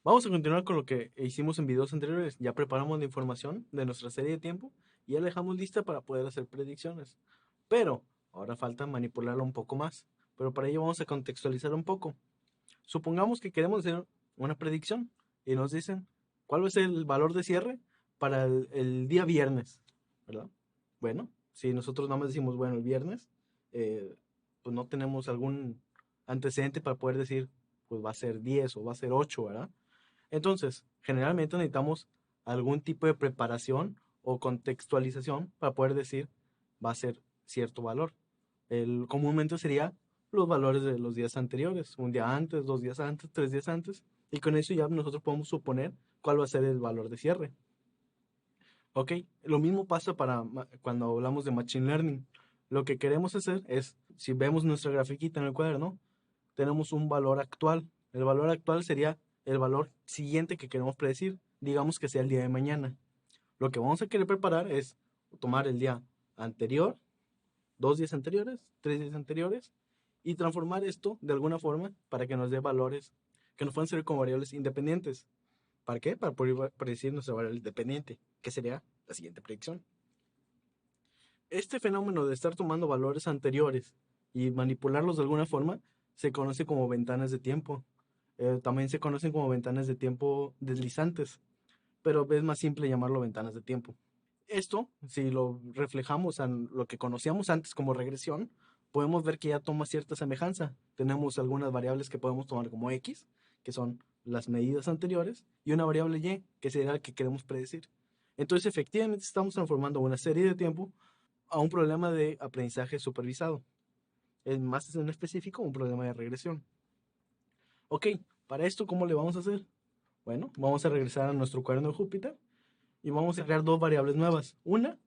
Vamos a continuar con lo que hicimos en videos anteriores. Ya preparamos la información de nuestra serie de tiempo y ya la dejamos lista para poder hacer predicciones. Pero ahora falta manipularla un poco más. Pero para ello vamos a contextualizar un poco. Supongamos que queremos hacer una predicción y nos dicen cuál va a ser el valor de cierre para el día viernes, ¿verdad? Bueno, si nosotros nada más decimos, bueno, el viernes, pues no tenemos algún antecedente para poder decir, pues va a ser 10 o va a ser 8, ¿verdad? Entonces, generalmente necesitamos algún tipo de preparación o contextualización para poder decir va a ser cierto valor. Comúnmente sería los valores de los días anteriores, un día antes, 2 días antes, 3 días antes, y con eso ya nosotros podemos suponer cuál va a ser el valor de cierre. Ok, lo mismo pasa para cuando hablamos de Machine Learning. Lo que queremos hacer es, si vemos nuestra grafiquita en el cuaderno, tenemos un valor actual. El valor actual sería el valor siguiente que queremos predecir, digamos que sea el día de mañana. Lo que vamos a querer preparar es tomar el día anterior, 2 días anteriores, 3 días anteriores, y transformar esto de alguna forma para que nos dé valores que nos puedan servir como variables independientes. ¿Para qué? Para poder predecir nuestra variable independiente, que sería la siguiente predicción. Este fenómeno de estar tomando valores anteriores y manipularlos de alguna forma se conoce como ventanas de tiempo. También se conocen como ventanas de tiempo deslizantes, pero es más simple llamarlo ventanas de tiempo. Esto, si lo reflejamos en lo que conocíamos antes como regresión, podemos ver que ya toma cierta semejanza. Tenemos algunas variables que podemos tomar como x, que son las medidas anteriores, y una variable y, que sería la que queremos predecir. Entonces, efectivamente, estamos transformando una serie de tiempo a un problema de aprendizaje supervisado. Es más en específico, un problema de regresión. Ok, para esto, ¿cómo le vamos a hacer? Bueno, vamos a regresar a nuestro cuaderno de Júpiter y vamos a crear dos variables nuevas. Una,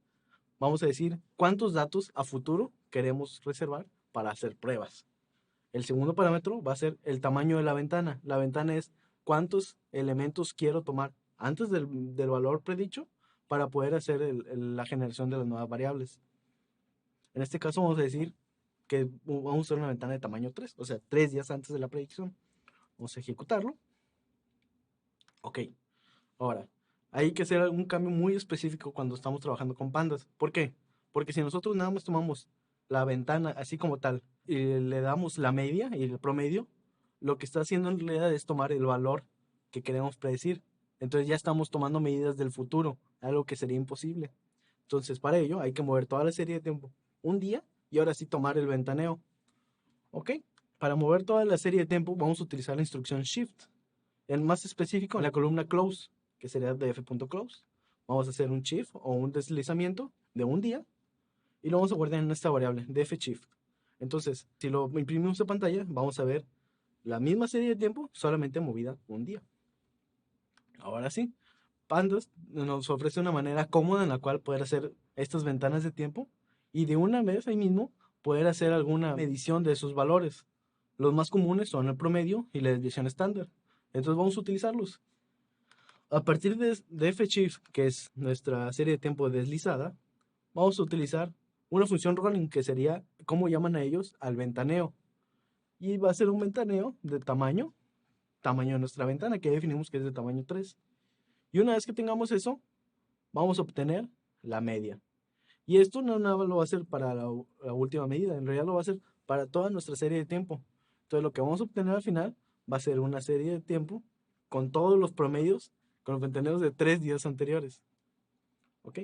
vamos a decir cuántos datos a futuro queremos reservar para hacer pruebas. El segundo parámetro va a ser el tamaño de la ventana. La ventana es cuántos elementos quiero tomar antes del valor predicho para poder hacer la generación de las nuevas variables. En este caso vamos a decir que vamos a usar una ventana de tamaño 3, o sea, 3 días antes de la predicción. Vamos a ejecutarlo. Ok, ahora, hay que hacer un cambio muy específico cuando estamos trabajando con pandas. ¿Por qué? Porque si nosotros nada más tomamos la ventana así como tal y le damos la media y el promedio, lo que está haciendo en realidad es tomar el valor que queremos predecir. Entonces ya estamos tomando medidas del futuro, algo que sería imposible. Entonces para ello hay que mover toda la serie de tiempo un día y ahora sí tomar el ventaneo. ¿Ok? Para mover toda la serie de tiempo vamos a utilizar la instrucción shift. En más específico, en la columna close, que sería df.close, vamos a hacer un shift o un deslizamiento de un día y lo vamos a guardar en esta variable, df_shift. Entonces, si lo imprimimos en pantalla, vamos a ver la misma serie de tiempo, solamente movida un día. Ahora sí, Pandas nos ofrece una manera cómoda en la cual poder hacer estas ventanas de tiempo y de una vez ahí mismo poder hacer alguna medición de esos valores. Los más comunes son el promedio y la desviación estándar. Entonces vamos a utilizarlos. A partir de fshift, que es nuestra serie de tiempo deslizada, vamos a utilizar una función rolling que sería, ¿cómo llaman a ellos? Al ventaneo. Y va a ser un ventaneo de tamaño de nuestra ventana, que definimos que es de tamaño 3. Y una vez que tengamos eso, vamos a obtener la media. Y esto no nada lo va a hacer para la última medida, en realidad lo va a hacer para toda nuestra serie de tiempo. Entonces lo que vamos a obtener al final va a ser una serie de tiempo con todos los promedios, con los ventaneos de 3 días anteriores. ¿Ok?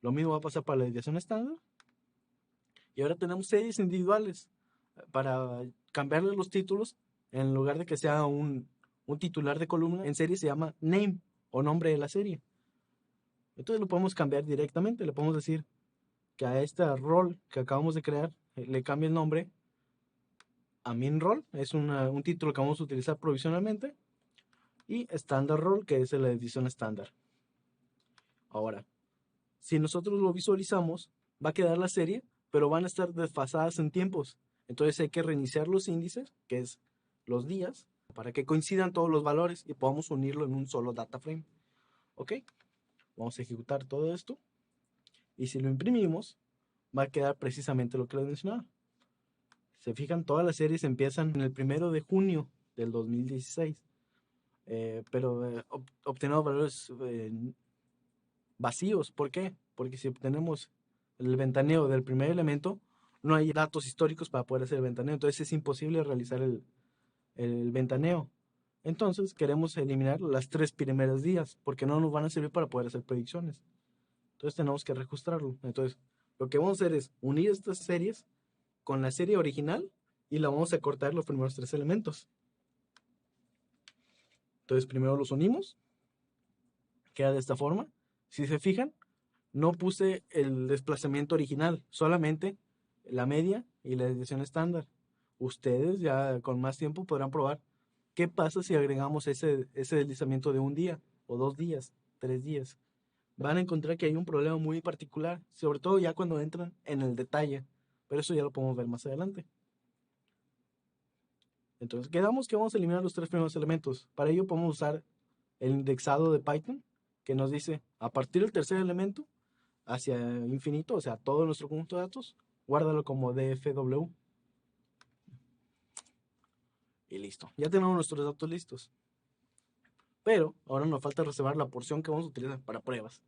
Lo mismo va a pasar para la desviación estándar. Y ahora tenemos series individuales para cambiarle los títulos. En lugar de que sea un titular de columna, en serie se llama name o nombre de la serie. Entonces lo podemos cambiar directamente. Le podemos decir que a este rol que acabamos de crear le cambie el nombre a min role, es un título que vamos a utilizar provisionalmente, y standard role, que es la edición estándar. Ahora, si nosotros lo visualizamos, va a quedar la serie, pero van a estar desfasadas en tiempos. Entonces hay que reiniciar los índices, que es los días, para que coincidan todos los valores y podamos unirlo en un solo data frame. ¿Ok? Vamos a ejecutar todo esto. Y si lo imprimimos, va a quedar precisamente lo que les mencionaba. Se fijan, todas las series empiezan en el 1 de junio del 2016. pero obtenemos valores vacíos. ¿Por qué? Porque si obtenemos el ventaneo del primer elemento, no hay datos históricos para poder hacer el ventaneo. Entonces es imposible realizar el ventaneo. Entonces queremos eliminar las 3 primeros días porque no nos van a servir para poder hacer predicciones. Entonces tenemos que registrarlo. Entonces lo que vamos a hacer es unir estas series con la serie original y la vamos a cortar los primeros 3 elementos. Entonces primero los unimos. Queda de esta forma. Si se fijan, no puse el desplazamiento original, solamente la media y la desviación estándar. Ustedes ya con más tiempo podrán probar qué pasa si agregamos ese deslizamiento de un día, o 2 días, 3 días. Van a encontrar que hay un problema muy particular, sobre todo ya cuando entran en el detalle, pero eso ya lo podemos ver más adelante. Entonces quedamos que vamos a eliminar los 3 primeros elementos. Para ello podemos usar el indexado de Python, que nos dice a partir del tercer elemento hacia infinito, o sea, todo nuestro conjunto de datos, guárdalo como dfw. Y listo. Ya tenemos nuestros datos listos. Pero ahora nos falta reservar la porción que vamos a utilizar para pruebas.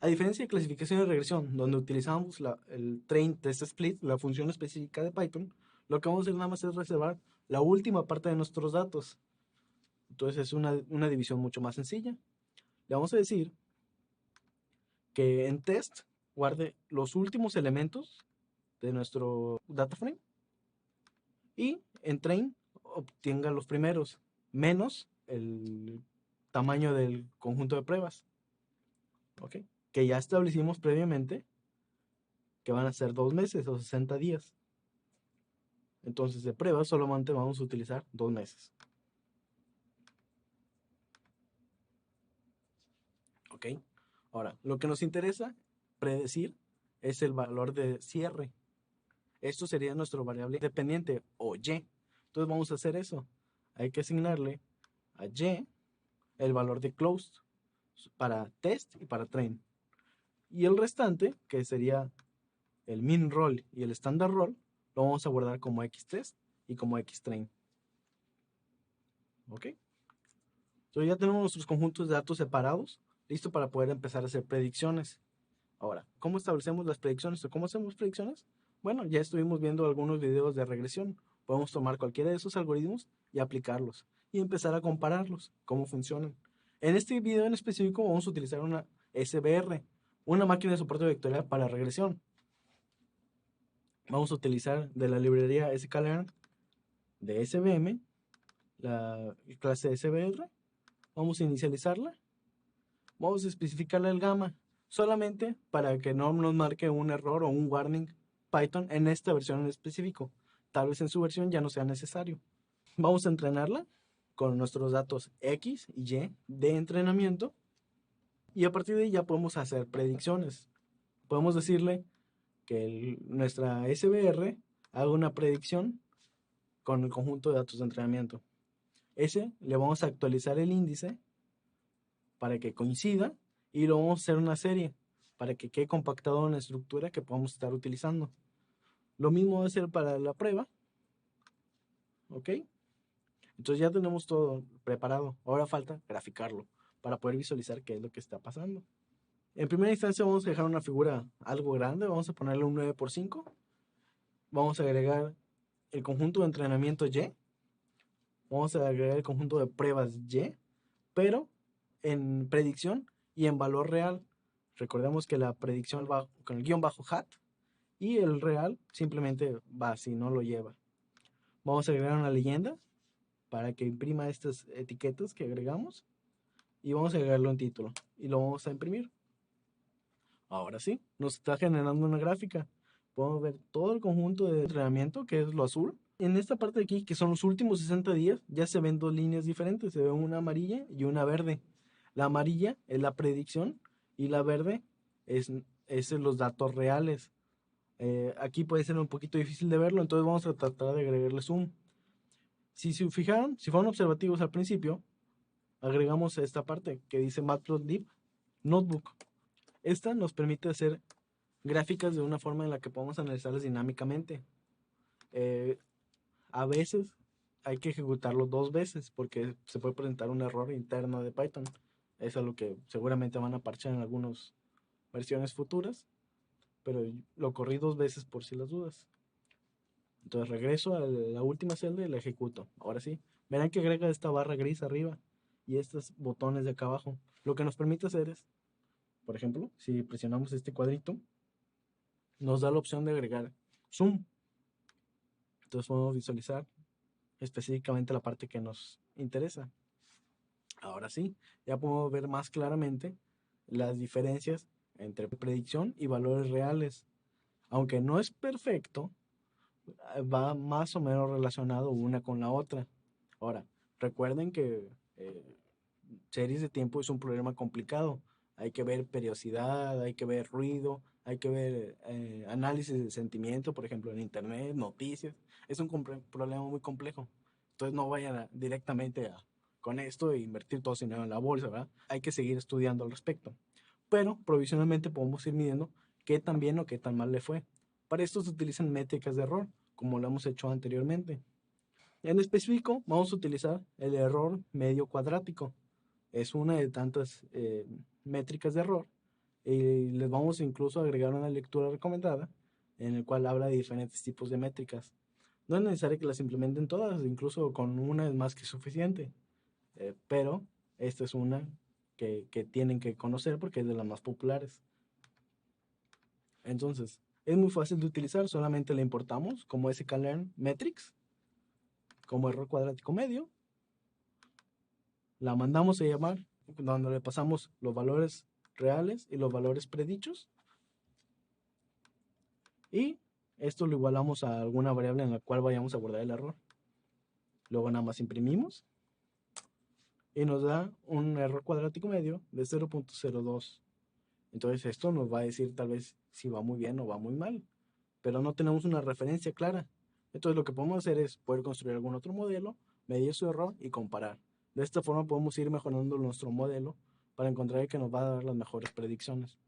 A diferencia de clasificación y regresión, donde utilizamos el train test split, la función específica de Python, lo que vamos a hacer nada más es reservar la última parte de nuestros datos. Entonces es una división mucho más sencilla. Le vamos a decir que en test guarde los últimos elementos de nuestro data frame y en train obtenga los primeros menos el tamaño del conjunto de pruebas, ¿ok? Que ya establecimos previamente que van a ser 2 meses o 60 días. Entonces de pruebas solamente vamos a utilizar 2 meses, ¿ok? Ahora, lo que nos interesa predecir es el valor de cierre. Esto sería nuestro variable dependiente o y. Entonces vamos a hacer eso. Hay que asignarle a y el valor de closed para test y para train. Y el restante, que sería el min roll y el standard roll, lo vamos a guardar como xtest y como xtrain. ¿Ok? Entonces ya tenemos nuestros conjuntos de datos separados, listo para poder empezar a hacer predicciones. Ahora, ¿cómo establecemos las predicciones o cómo hacemos predicciones? Bueno, ya estuvimos viendo algunos videos de regresión. Podemos tomar cualquiera de esos algoritmos y aplicarlos y empezar a compararlos, cómo funcionan. En este video en específico vamos a utilizar una SVR, una máquina de soporte vectorial para regresión. Vamos a utilizar de la librería sklearn de SVM, la clase SVR. Vamos a inicializarla. Vamos a especificarle el gamma, solamente para que no nos marque un error o un warning Python en esta versión en específico. Tal vez en su versión ya no sea necesario. Vamos a entrenarla con nuestros datos X y Y de entrenamiento y a partir de ahí ya podemos hacer predicciones. Podemos decirle que nuestra SVR haga una predicción con el conjunto de datos de entrenamiento. Ese le vamos a actualizar el índice para que coincida y lo vamos a hacer una serie para que quede compactado en la estructura que podamos estar utilizando. Lo mismo va a ser para la prueba. ¿Ok? Entonces ya tenemos todo preparado. Ahora falta graficarlo para poder visualizar qué es lo que está pasando. En primera instancia vamos a dejar una figura algo grande. Vamos a ponerle un 9×5. Vamos a agregar el conjunto de entrenamiento Y. Vamos a agregar el conjunto de pruebas Y. Pero en predicción y en valor real. Recordemos que la predicción va con el guión bajo hat y el real simplemente va así, no lo lleva. Vamos a agregar una leyenda para que imprima estas etiquetas que agregamos y vamos a agregarlo en título y lo vamos a imprimir. Ahora sí, nos está generando una gráfica. Podemos ver todo el conjunto de entrenamiento, que es lo azul. En esta parte de aquí, que son los últimos 60 días, ya se ven dos líneas diferentes. Se ve una amarilla y una verde. La amarilla es la predicción y la verde es los datos reales. Aquí puede ser un poquito difícil de verlo, entonces vamos a tratar de agregarle zoom. Si se fijaron, si fueron observativos al principio, agregamos esta parte que dice Matplotlib Notebook. Esta nos permite hacer gráficas de una forma en la que podemos analizarlas dinámicamente. A veces hay que ejecutarlo 2 veces porque se puede presentar un error interno de Python. Es algo que seguramente van a parchar en algunas versiones futuras, pero lo corrí 2 veces por si las dudas. Entonces regreso a la última celda y la ejecuto. Ahora sí, verán que agrega esta barra gris arriba y estos botones de acá abajo. Lo que nos permite hacer es, por ejemplo, si presionamos este cuadrito, nos da la opción de agregar zoom. Entonces podemos visualizar específicamente la parte que nos interesa. Ahora sí, ya podemos ver más claramente las diferencias entre predicción y valores reales. Aunque no es perfecto, va más o menos relacionado una con la otra. Ahora, recuerden que series de tiempo es un problema complicado. Hay que ver periodicidad, hay que ver ruido, hay que ver análisis de sentimiento, por ejemplo, en internet, noticias. Es un problema muy complejo. Entonces no vayan directamente con esto e invertir todo su dinero en la bolsa, ¿verdad? Hay que seguir estudiando al respecto. Pero provisionalmente podemos ir midiendo qué tan bien o qué tan mal le fue. Para esto se utilizan métricas de error, como lo hemos hecho anteriormente. En específico, vamos a utilizar el error medio cuadrático. Es una de tantas métricas de error y les vamos incluso a agregar una lectura recomendada en el cual habla de diferentes tipos de métricas. No es necesario que las implementen todas, incluso con una es más que suficiente, pero esta es una que tienen que conocer porque es de las más populares. Entonces, es muy fácil de utilizar, solamente la importamos como sklearn metrics, como error cuadrático medio, la mandamos a llamar, donde le pasamos los valores reales y los valores predichos, y esto lo igualamos a alguna variable en la cual vayamos a guardar el error. Luego nada más imprimimos y nos da un error cuadrático medio de 0.02. Entonces esto nos va a decir tal vez si va muy bien o va muy mal, pero no tenemos una referencia clara. Entonces lo que podemos hacer es poder construir algún otro modelo, medir su error y comparar. De esta forma podemos ir mejorando nuestro modelo para encontrar el que nos va a dar las mejores predicciones.